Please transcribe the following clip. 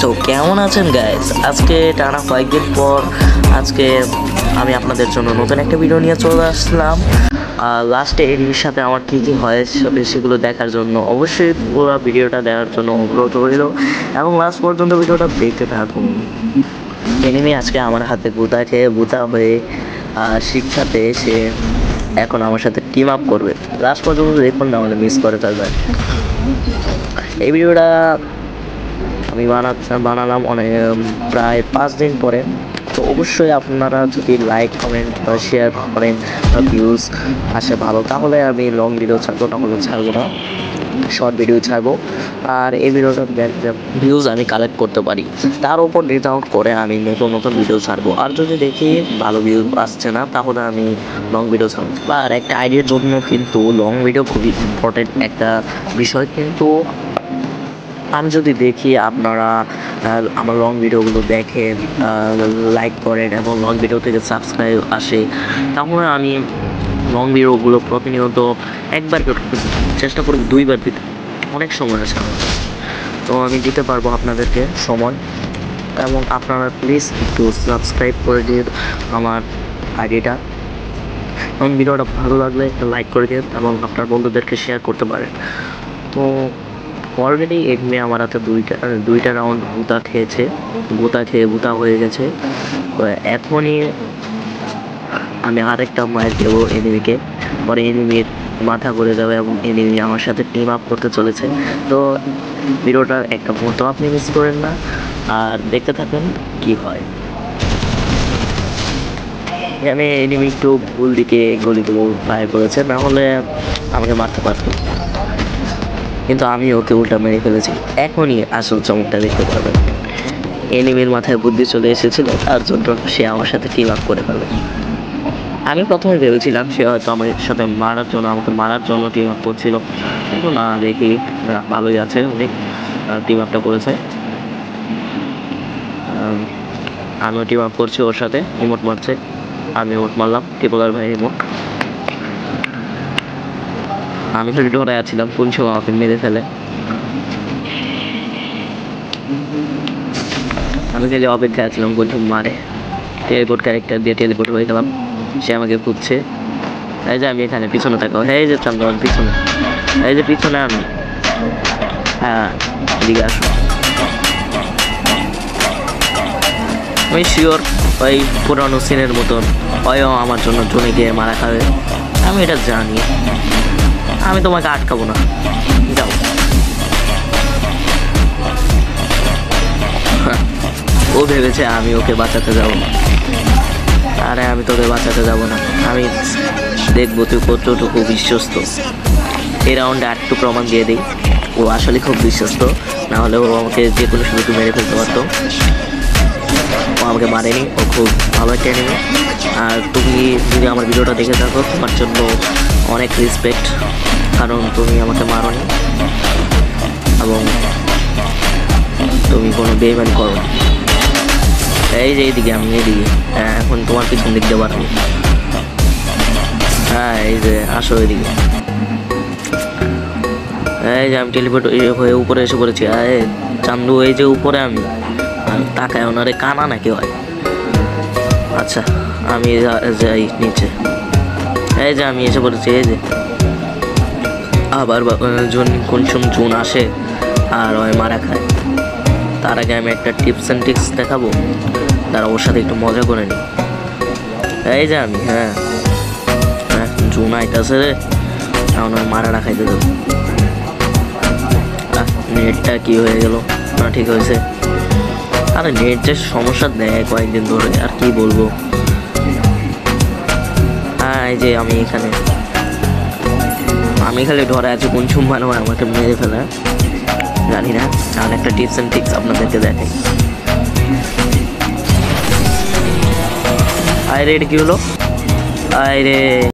তো কেমন আছেন গাইস? আজকে টানা কয়েকদিন পর আজকে আমি আপনাদের জন্য নতুন একটা ভিডিও নিয়ে চলে আসলাম। লাস্টে এর সাথে আমার কী কী হয় সেগুলো দেখার জন্য অবশ্যই পুরো ভিডিওটা দেখার জন্য অনুরোধ রইল এবং লাস্ট পর্যন্ত ভিডিওটা দেখতে থাকুন। এনিমি আজকে আমার হাতে গুতা খেয়ে বুতা হয়ে শিক্ষাতে এসে এখন আমার সাথে টিম আপ করবে। লাস্ট পর্যন্ত দেখুন, না হলে মিস করে ফেলবেন। এই ভিডিওটা আমি বানালাম অনেক প্রায় 5 দিন পরে। তো অবশ্যই আপনারা যদি লাইক কমেন্ট বা শেয়ার করেন বা ভিউজ আসে ভালো, তাহলে আমি লং ভিডিও ছাড়বো, তাহলে ছাড়বো না, শর্ট ভিডিও ছাড়বো। আর এই ভিডিওটা ভিউজ আমি কালেক্ট করতে পারি, তার উপর ডিসকাউন্ট করে আমি নতুন নতুন ভিডিও ছাড়বো। আর যদি দেখি ভালো ভিউজ আসছে না, তাহলে আমি লং ভিডিও ছাড়বো। আর একটা আইডিয়ার জন্য কিন্তু লং ভিডিও খুবই ইম্পর্টেন্ট একটা বিষয়। কিন্তু আমি যদি দেখি আপনারা আমার লং ভিডিওগুলো দেখেন, লাইক করেন এবং লং ভিডিও থেকে সাবস্ক্রাইব আসে, তাহলে আমি লং ভিডিওগুলো প্রতিনিয়ত একবার চেষ্টা করি 2বার দিতে। অনেক সময় আছে আমার, তো আমি দিতে পারবো আপনাদেরকে সময়। এবং আপনারা প্লিজ একটু সাবস্ক্রাইব করে দিন আমার আইডিটা, এবং ভিডিওটা ভালো লাগলে একটা লাইক করে দিন এবং আপনার বন্ধুদেরকে শেয়ার করতে পারেন। তো অলরেডি এনিমি আমার হাতে দুইটা রাউন্ড গুতা খেয়ে গুতা হয়ে গেছে। তো এখনই আমি আরেকটা মার দেবো এনিমিকে, পরে এনিমির মাথা করে যাবে এবং এনিমি আমার সাথে টিম আপ করতে চলেছে। তো ভিডিওটা একটা মুহূর্ত আপনি মিস করেন না, আর দেখতে থাকেন কি হয়। এখানে এনিমি একটু ভুল দিকে গলিগুলো ফায়ার করেছে, না হলে আমাকে মারতে পারতো, কিন্তু আমি ওকে উল্টা মেরে ফেলেছি। এখনই আসল চমকটা দেখতে পারবেন। এনিমির মাথায় বুদ্ধি চলে এসেছিল, তার জন্য সে আমার সাথে টিম আপ করে ফেলে। আমি প্রথমে ভেবেছিলাম সে হয়তো আমার সাথে আমাকে মারার জন্য টিম আপ করছিল, কিন্তু না, দেখি ভালোই আছে, উনি টিম আপটা করেছে। আমিও টিম আপ করছি ওর সাথে, ইমোট মারছে, আমি ইমোট মারলাম, ট্রিপলার ভাই ইমোট। আমি তো ভিডিও আছিলাম, কোন সময় আমাকে মেরে ফেলে। আমি খালি অপেক্ষায় আছিলাম কোন মারে। টেলিপোর্ট ক্যারেক্টার দিয়ে টেলিপোর্ট হয়ে গেলাম, সে আমাকে খুঁজছে। এই যে আমি এখানে পিছনে থাকো, এই যে চন্দ্র পিছনে, এই যে পিছনে আমি। হ্যাঁ, এদিকে আসো। আমি শিওর ওই পুরানো সিনের মতন ওইও আমার জন্য জনে গিয়ে মারা খাবে, আমি এটা জানি। আমি তোমাকে আটকাবো না, যাও। ও ভেবেছে আমি ওকে বাঁচাতে যাব না। আরে আমি তোকে বাঁচাতে যাব না, আমি দেখবো তুই কতটুকু বিশ্বস্ত। এই রাউন্ডে একটু প্রমাণ দিয়ে দিই ও আসলে খুব বিশ্বস্ত, না হলে ও আমাকে যে কোনো সুযোগ মেরে ফেলতে পারতো। ও আমাকে মারেনি, ও খুব ভালো একটা এনিমি। আর তুমি যদি আমার ভিডিওটা দেখে থাকো, তোমার জন্য অনেক রেসপেক্ট, কারণ তুমি আমাকে মারোনি এবং তুমি কোনো বেইমানি করো। এই যে এইদিকে আমি, এইদিকে, হ্যাঁ, এখন তোমার পিছন দিক দিয়ে বাড়াবো। হ্যাঁ, এই যে আসো এইদিকে। এই যে আমি টেলিপোর্ট হয়ে উপরে এসে পড়েছি। চান্দু, এই যে উপরে আমি, তাকায় ওনারে কানা নাকি হয়। আচ্ছা, আমি যাই নিচে। এই যে আমি এসে পড়েছি, এই যে আবার কোন জুন আসে আর ওই মারা খায়। তার আগে আমি একটা টিপস অ্যান্ড ট্রিক্স দেখাবো, তারা ওর সাথে একটু মজা করে নিই। এই যে আমি, হ্যাঁ, জুন আইতাছে রে, এখন ওই মারা রাখাইতে দেবো। নেটটা কি হয়ে গেল? না, ঠিক হয়েছে। আরে নেট যে সমস্যা দেয় কয়েকদিন ধরে, আর কি বলবো। হ্যাঁ, এই যে আমি এখানে, আমি খালি ধরে আছি কোন সময় আমাকে মেরে ফেলে জানি না। আর একটা টিপস অ্যান্ড ট্রিক্স আপনাদেরকে দেখাই। আরে এটা কি হলো? আরে